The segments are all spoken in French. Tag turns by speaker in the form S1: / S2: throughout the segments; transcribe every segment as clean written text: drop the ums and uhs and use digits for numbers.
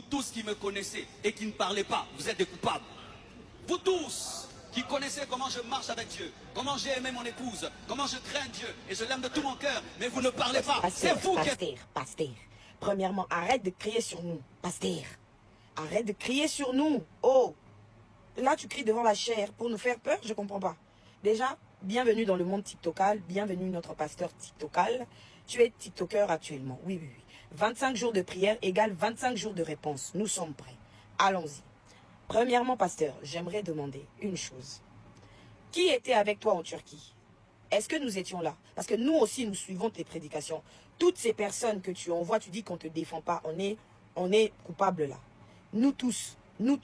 S1: tous qui me connaissez et qui ne parlez pas, vous êtes des coupables. Vous tous qui connaissez comment je marche avec Dieu, comment j'ai aimé mon épouse, comment je crains Dieu et je l'aime de tout mon cœur, mais vous ne parlez pas. C'est vous qui êtes...
S2: Pasteur, premièrement, arrête de crier sur nous. Pasteur, arrête de crier sur nous. Oh, là tu cries devant la chair pour nous faire peur, je comprends pas. Déjà, bienvenue dans le monde TikTokal, bienvenue notre pasteur TikTokal. Tu es TikToker actuellement, oui, oui, oui. 25 jours de prière égale 25 jours de réponse. Nous sommes prêts. Allons-y. Premièrement, pasteur, j'aimerais demander une chose. Qui était avec toi en Turquie? Est-ce que nous étions là? Parce que nous aussi, nous suivons tes prédications. Toutes ces personnes que tu envoies, tu dis qu'on ne te défend pas. On est coupables là. Nous tous, nous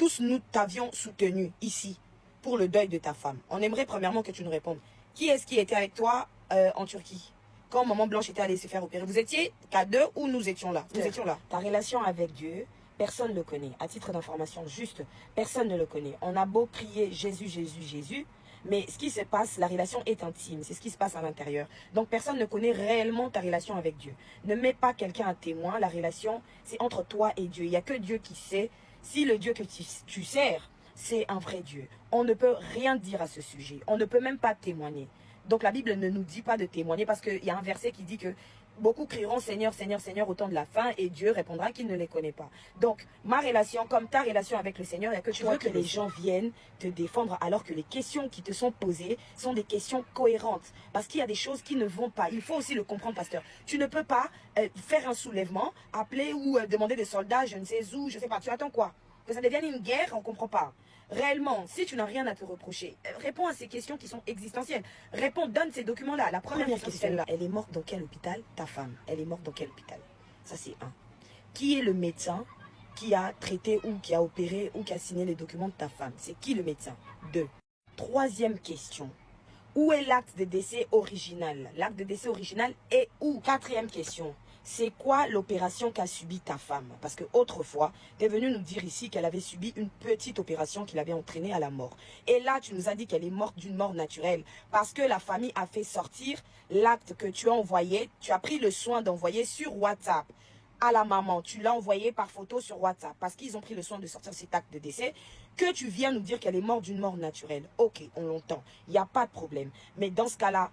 S2: t'avions soutenu ici pour le deuil de ta femme. On aimerait premièrement que tu nous répondes. Qui est-ce qui était avec toi en Turquie? Quand Maman Blanche était allée se faire opérer, vous étiez qu'à deux ou nous étions là? Nous étions là. Ta relation avec Dieu, personne ne le connaît. À titre d'information, juste, personne ne le connaît. On a beau crier Jésus, Jésus, Jésus, mais ce qui se passe, la relation est intime. C'est ce qui se passe à l'intérieur. Donc, personne ne connaît réellement ta relation avec Dieu. Ne mets pas quelqu'un à témoin. La relation, c'est entre toi et Dieu. Il n'y a que Dieu qui sait si le Dieu que tu sers, c'est un vrai Dieu. On ne peut rien dire à ce sujet. On ne peut même pas témoigner. Donc la Bible ne nous dit pas de témoigner parce qu'il y a un verset qui dit que beaucoup crieront Seigneur, Seigneur, Seigneur au temps de la fin et Dieu répondra qu'il ne les connaît pas. Donc ma relation, comme ta relation avec le Seigneur, il y a que tu veux que les gens viennent te défendre alors que les questions qui te sont posées sont des questions cohérentes. Parce qu'il y a des choses qui ne vont pas. Il faut aussi le comprendre, pasteur. Tu ne peux pas faire un soulèvement, appeler ou demander des soldats, je ne sais où, je ne sais pas. Tu attends quoi? Que ça devienne une guerre, on ne comprend pas. Réellement, si tu n'as rien à te reprocher, réponds à ces questions qui sont existentielles. Réponds, donne ces documents-là. La première question, là, elle est morte dans quel hôpital? Ta femme, elle est morte dans quel hôpital? Ça, c'est un. Qui est le médecin qui a traité ou qui a opéré ou qui a signé les documents de ta femme? C'est qui le médecin? Deux. Troisième question. Où est l'acte de décès original? L'acte de décès original est où? Quatrième question. C'est quoi l'opération qu'a subie ta femme? Parce que autrefois, tu es venu nous dire ici qu'elle avait subi une petite opération qui l'avait entraînée à la mort. Et là, tu nous as dit qu'elle est morte d'une mort naturelle. Parce que la famille a fait sortir l'acte que tu as envoyé. Tu as pris le soin d'envoyer sur WhatsApp à la maman. Tu l'as envoyé par photo sur WhatsApp. Parce qu'ils ont pris le soin de sortir cet acte de décès. Que tu viens nous dire qu'elle est morte d'une mort naturelle. Ok, on l'entend. Il n'y a pas de problème. Mais dans ce cas-là,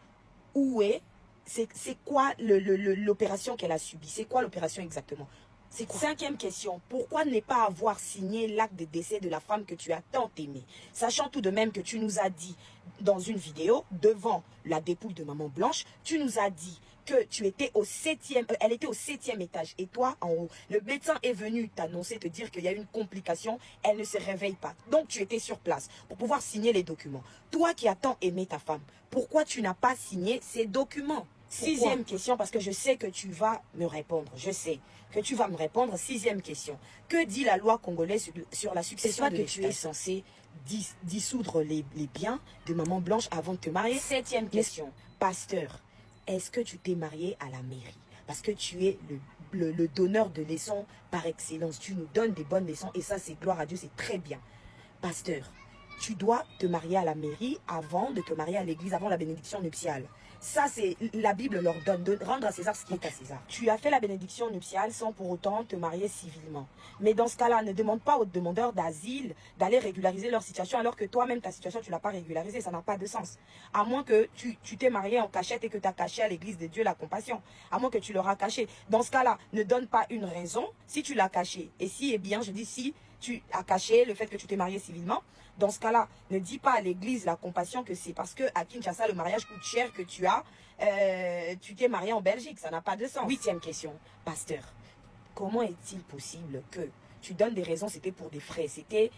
S2: où est... C'est quoi l'opération qu'elle a subie? C'est quoi l'opération exactement? C'est quoi? Cinquième question. Pourquoi ne pas avoir signé l'acte de décès de la femme que tu as tant aimée? Sachant tout de même que tu nous as dit dans une vidéo, devant la dépouille de Maman Blanche, tu nous as dit que tu étais au elle était au 7e étage et toi en haut. Le médecin est venu t'annoncer, te dire qu'il y a une complication, elle ne se réveille pas. Donc tu étais sur place pour pouvoir signer les documents. Toi qui as tant aimé ta femme, pourquoi tu n'as pas signé ces documents? Sixième question, parce que je sais que tu vas me répondre. Je sais que tu vas me répondre. Sixième question. Que dit la loi congolaise sur la succession de l'héritage? Que tu es censé dissoudre les biens de Maman Blanche avant de te marier. Septième question. Pasteur, est-ce que tu t'es marié à la mairie? Parce que tu es le donneur de leçons par excellence. Tu nous donnes des bonnes leçons et ça, c'est gloire à Dieu, c'est très bien. Pasteur, tu dois te marier à la mairie avant de te marier à l'église, avant la bénédiction nuptiale. Ça, c'est la Bible leur donne, de rendre à César ce qui est à César. Tu as fait la bénédiction nuptiale sans pour autant te marier civilement. Mais dans ce cas-là, ne demande pas aux demandeurs d'asile d'aller régulariser leur situation alors que toi-même, ta situation, tu ne l'as pas régularisée. Ça n'a pas de sens. À moins que tu t'es marié en cachette et que tu as caché à l'église de Dieu la compassion. À moins que tu leur as caché. Dans ce cas-là, ne donne pas une raison si tu l'as caché. Et si, eh bien, je dis si tu as caché le fait que tu t'es marié civilement, dans ce cas-là, ne dis pas à l'église la compassion que c'est parce que à Kinshasa, le mariage coûte cher que tu t'es marié en Belgique. Ça n'a pas de sens. Huitième question. Pasteur, comment est-il possible que tu donnes des raisons, c'était pour des frais, c'était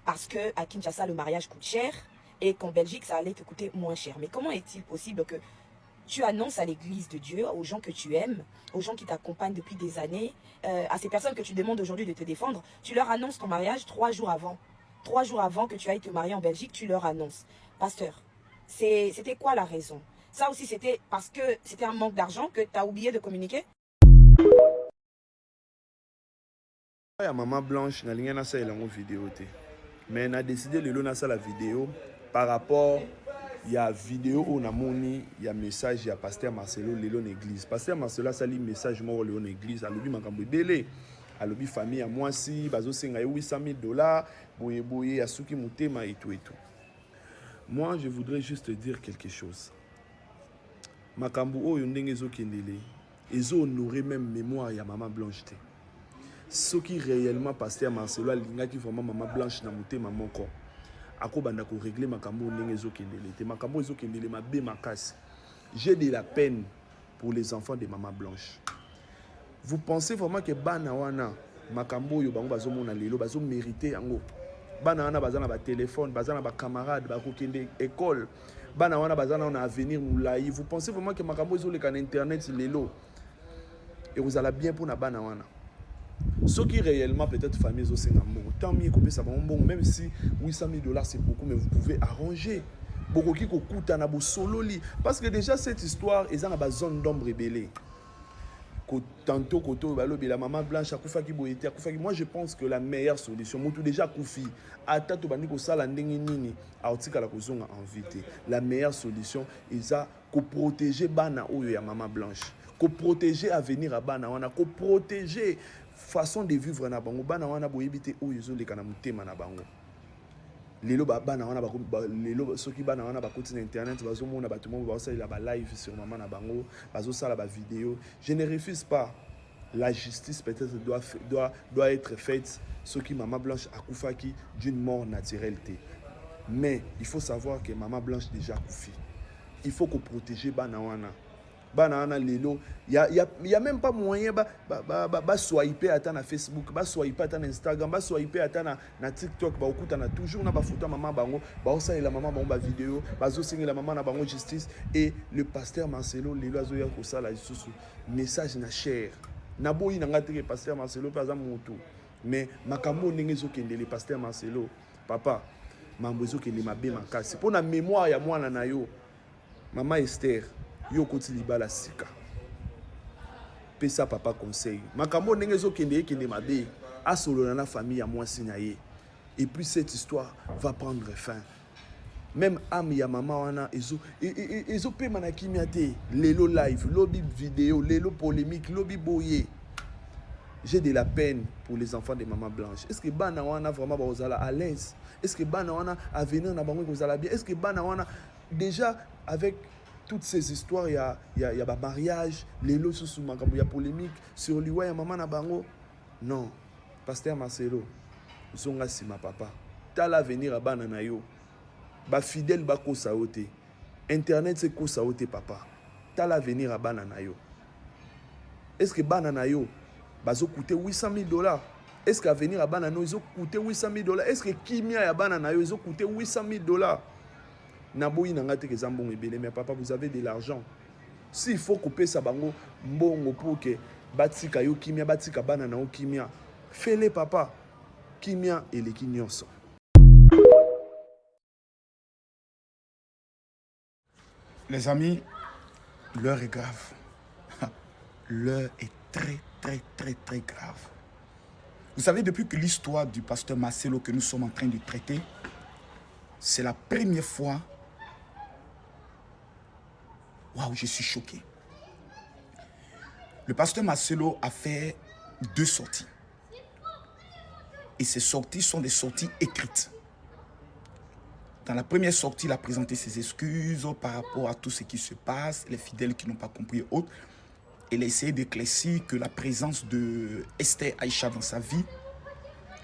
S2: parce que à Kinshasa, le mariage coûte cher et qu'en Belgique, ça allait te coûter moins cher. Mais comment est-il possible que tu annonces à l'église de Dieu, aux gens que tu aimes, aux gens qui t'accompagnent depuis des années, à ces personnes que tu demandes aujourd'hui de te défendre, tu leur annonces ton mariage 3 jours avant. 3 jours avant que tu ailles te marier en Belgique, tu leur annonces. Pasteur, c'était quoi la raison? Ça aussi, c'était parce que c'était un manque d'argent que tu as oublié de communiquer?
S3: Ya Maman Blanche, na linga na sa elango vidéo te. Mais na décidé lelo na sa la vidéo par rapport ya vidéo où na moni ya message ya pasteur Marcelo lelo na église. Pasteur Marcelo sali message mo lelo na église alobi makambo ebele. alobi famille à moi si bazo senga 800 000 dollars boye boye asuki mutema et tout et tout. Moi je voudrais juste dire quelque chose. Makambu oyo ndenge ezokendele ezo honorer même mémoire ya maman Blanche te. Ce qui réellement pasteur Marcelo alingaki vraiment maman Blanche na mutema moko akobanda ko régler makambu ndenge ezokendele te makambu ezokendele mabe makasi. J'ai de la peine pour les enfants de maman Blanche. Vous pensez vraiment que bana wana makambu yo bango bazomona lelo bazo mériter yango? Bana wana bazana ba téléphone, bazana ba camarade, ba kokende école. Bana wana bazana on a avenir moulayi. Vous pensez vraiment que makambu zo le kan internet lelo et vous allez bien pour na bana wana? Ce qui réellement peut-être famille zo senga mbongo. Tant mieux que ça mbongo, même si 800 000 dollars c'est beaucoup, mais vous pouvez arranger. Bokoki ko kuta na bo sololi parce que déjà cette histoire est dans la zone d'ombre rebellée. Tantôt koto balobi la maman Blanche akufaki boyete akufaki. Moi je pense que la meilleure solution mutu déjà kufi ata to bandi ko sala ndenge nini autika la kozonga en vite. La meilleure solution eza ko protéger bana oyo ya maman Blanche, ko protéger avenir à bana wana, ko protéger façon de vivre na bango bana wana boyebite oyo zo leka na mutema na bango. Lelo bana wana lelo soki bana wana bakoti na internet bazomona bato mo baosala ba live sur maman na bango bazosala ba vidéo. Je ne refuse pas. La justice peut-être doit être faite soki maman Blanche akufaki d'une mort naturelle. Mais il faut savoir que maman Blanche déjà akufi. Il faut qu'on protège bana wana. Banana lelo y a même pas moyen ba swiper ata na Facebook, ba swiper ata na Instagram, ba swiper ata na TikTok, ba okuta na toujours na ba photo maman bango, ba osala la maman bango ba vidéo, ba zo singa la maman na bango justice. Et le pasteur Marcelo lelo azo ya ko sala isusu message na cher na boyi na ngati ke pasteur Marcelo par exemple moto, mais makambo ndenge zo kende le pasteur Marcelo papa mambo zo kende mabe makasi pour na mémoire ya mwana na yo maman Esther yo koti libala sika pesa papa conseil makambo ndenge zo kende mabe asolo na famille ya mwasi na ye. Et puis cette histoire va prendre fin. Même âme ya maman wana ezo pe manakimia te lelo live lobby vidéo lelo polémique lobby boye. J'ai de la peine pour les enfants de maman Blanche. Est-ce que bana wana vraiment bazala à l'aise? Est-ce que bana wana avenir na bango bazala bien? Est-ce que bana wana déjà avec toutes ces histoires, il y a ba mariage, les lots sous makambo, il y a polémique sur liwa ya maman na bango. Non, pasteur Marcelo, zonga sima papa. Ta l'avenir à bana na yo. Ba fidèle ba ko saote. Internet c'est ko saote papa. Ta l'avenir à bana na yo. Est-ce que bana na yo bazo coûter 800 000 dollars? Est-ce que avenir à bana no ils ont coûté 800 000 dollars? Est-ce que kimia ya bana na yo ils ont coûté 800 000 dollars? Naboyi nangate ke zambon ebele, mais papa vous avez de l'argent. S'il faut couper sa bango mbongo pour que batika yo kimia batika bana na yo kimia, fais-le papa. Kimia et les kinyonso.
S4: Les amis, l'heure est grave. L'heure est très grave. Vous savez, depuis que l'histoire du pasteur Marcelo que nous sommes en train de traiter, c'est la première fois. Waouh, je suis choqué. Le pasteur Marcelo a fait 2 sorties. Et ces sorties sont des sorties écrites. Dans la première sortie, il a présenté ses excuses par rapport à tout ce qui se passe, les fidèles qui n'ont pas compris et autres. Il a essayé d'éclaircir que la présence de Esther Aïcha dans sa vie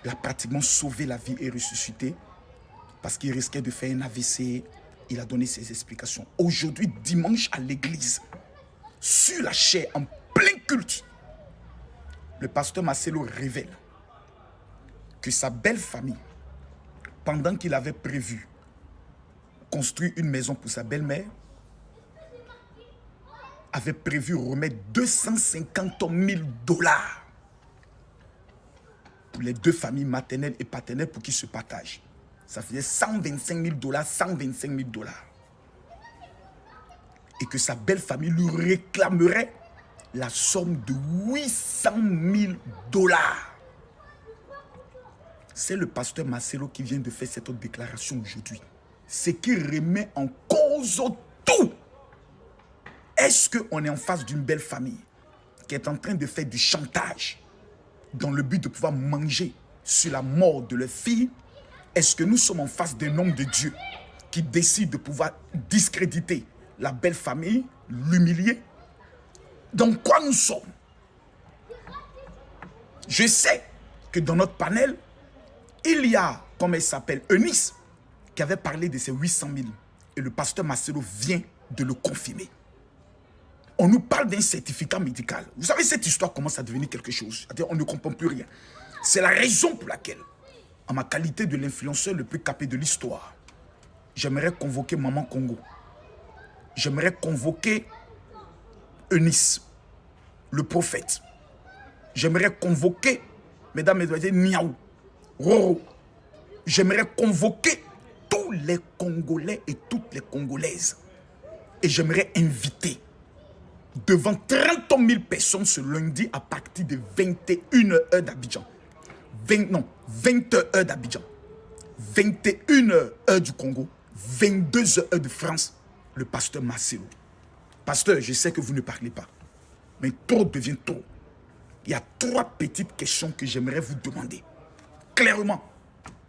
S4: l'a pratiquement sauvé la vie et ressuscité parce qu'il risquait de faire un AVC. Il a donné ses explications. Aujourd'hui, dimanche à l'église, sur la chair, en plein culte, le pasteur Marcelo révèle que sa belle famille, pendant qu'il avait prévu construire une maison pour sa belle-mère, avait prévu remettre 250 000 dollars pour les 2 familles maternelles et paternelles pour qu'ils se partagent. Ça faisait 125 000 dollars, 125 000 dollars. Et que sa belle famille lui réclamerait la somme de 800 000 dollars. C'est le pasteur Marcelo qui vient de faire cette autre déclaration aujourd'hui. Ce qui remet en cause tout. Est-ce qu'on est en face d'une belle famille qui est en train de faire du chantage dans le but de pouvoir manger sur la mort de leur fille? Est-ce que nous sommes en face d'un homme de Dieu qui décide de pouvoir discréditer la belle famille, l'humilier? Dans quoi nous sommes? Je sais que dans notre panel, il y a, comme elle s'appelle, Eunice, qui avait parlé de ces 800 000. Et le pasteur Marcelo vient de le confirmer. On nous parle d'un certificat médical. Vous savez, cette histoire commence à devenir quelque chose. C'est-à-dire, on ne comprend plus rien. C'est la raison pour laquelle, en ma qualité de l'influenceur le plus capé de l'histoire, j'aimerais convoquer Maman Congo. J'aimerais convoquer Eunice, le prophète. J'aimerais convoquer, mesdames et messieurs, Niaou, Roro. J'aimerais convoquer tous les Congolais et toutes les Congolaises. Et j'aimerais inviter devant 30 000 personnes ce lundi à partir de 21h d'Abidjan. 20h d'Abidjan. 21h du Congo. 22h de France. Le pasteur Marcelo. Pasteur, je sais que vous ne parlez pas. Mais trop devient trop. Il y a 3 petites questions que j'aimerais vous demander. Clairement.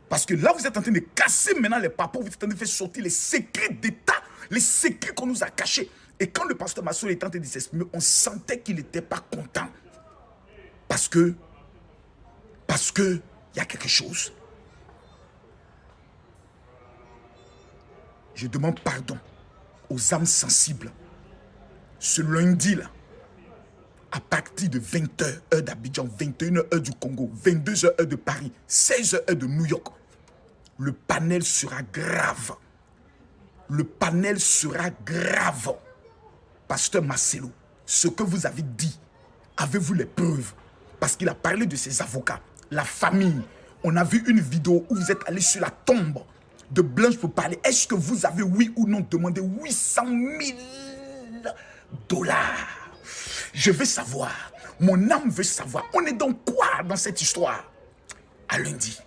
S4: Parce que là, vous êtes en train de casser maintenant les papas. Vous êtes en train de faire sortir les secrets d'État. Les secrets qu'on nous a cachés. Et quand le pasteur Marcelo était en train de s'exprimer, on sentait qu'il n'était pas content. Parce que il y a quelque chose. Je demande pardon aux âmes sensibles. Ce lundi-là, à partir de 20h, heure d'Abidjan, 21h, heure du Congo, 22h, heure de Paris, 16h, heure de New York, le panel sera grave. Le panel sera grave. Pasteur Marcelo, ce que vous avez dit, avez-vous les preuves? Parce qu'il a parlé de ses avocats, la famille. On a vu une vidéo où vous êtes allé sur la tombe de Blanche pour parler. Est-ce que vous avez, oui ou non, demandé 800 000 $? Je veux savoir. Mon âme veut savoir. On est dans quoi dans cette histoire? À lundi.